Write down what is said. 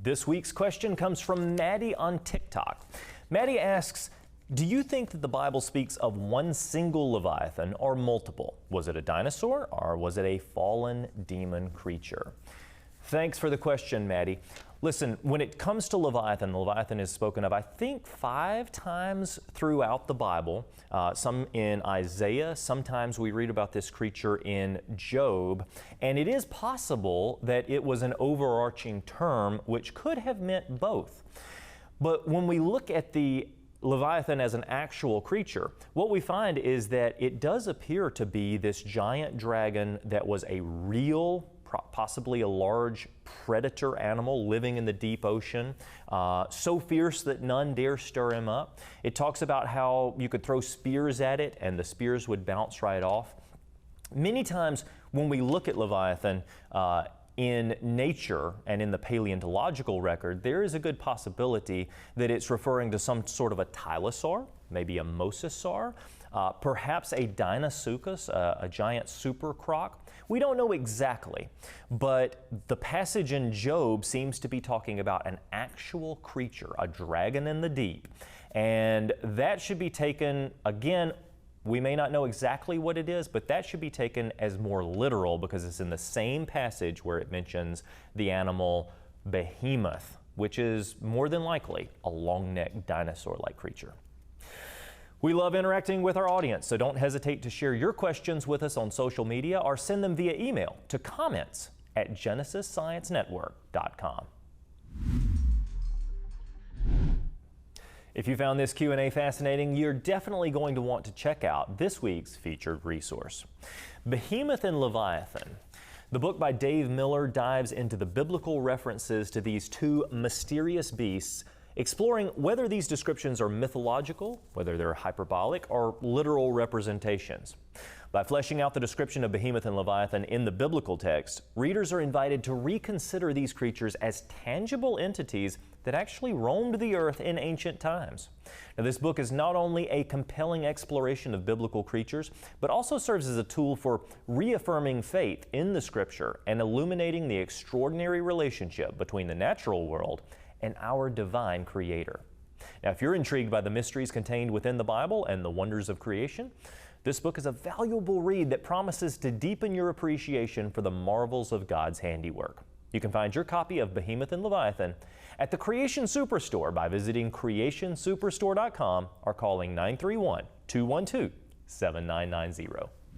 This week's question comes from Maddie on TikTok. Maddie asks, do you think that the Bible speaks of one single Leviathan or multiple? Was it a dinosaur or was it a fallen demon creature? Thanks for the question, Maddie. Listen, when it comes to Leviathan is spoken of, I think, 5 times throughout the Bible, some in Isaiah, sometimes we read about this creature in Job, and it is possible that it was an overarching term which could have meant both. But when we look at the Leviathan as an actual creature, what we find is that it does appear to be this giant dragon that was a real, possibly a large predator animal living in the deep ocean, so fierce that none dare stir him up. It talks about how you could throw spears at it and the spears would bounce right off. Many times when we look at Leviathan in nature and in the paleontological record, there is a good possibility that it's referring to some sort of a tylosaur, maybe a mosasaur, perhaps a Deinosuchus, a giant super croc. We don't know exactly, but the passage in Job seems to be talking about an actual creature, a dragon in the deep. And that should be taken, again, we may not know exactly what it is, but that should be taken as more literal because it's in the same passage where it mentions the animal behemoth, which is more than likely a long-necked dinosaur-like creature. We love interacting with our audience, so don't hesitate to share your questions with us on social media or send them via email to comments@genesissciencenetwork.com. If you found this Q&A fascinating, you're definitely going to want to check out this week's featured resource. Behemoth and Leviathan. The book by Dave Miller dives into the biblical references to these two mysterious beasts, exploring whether these descriptions are mythological, whether they're hyperbolic, or literal representations. By fleshing out the description of Behemoth and Leviathan in the biblical text, readers are invited to reconsider these creatures as tangible entities that actually roamed the earth in ancient times. Now, this book is not only a compelling exploration of biblical creatures, but also serves as a tool for reaffirming faith in the Scripture and illuminating the extraordinary relationship between the natural world and our divine Creator. Now, if you're intrigued by the mysteries contained within the Bible and the wonders of creation, this book is a valuable read that promises to deepen your appreciation for the marvels of God's handiwork. You can find your copy of Behemoth and Leviathan at the Creation Superstore by visiting creationsuperstore.com or calling 931-212-7990.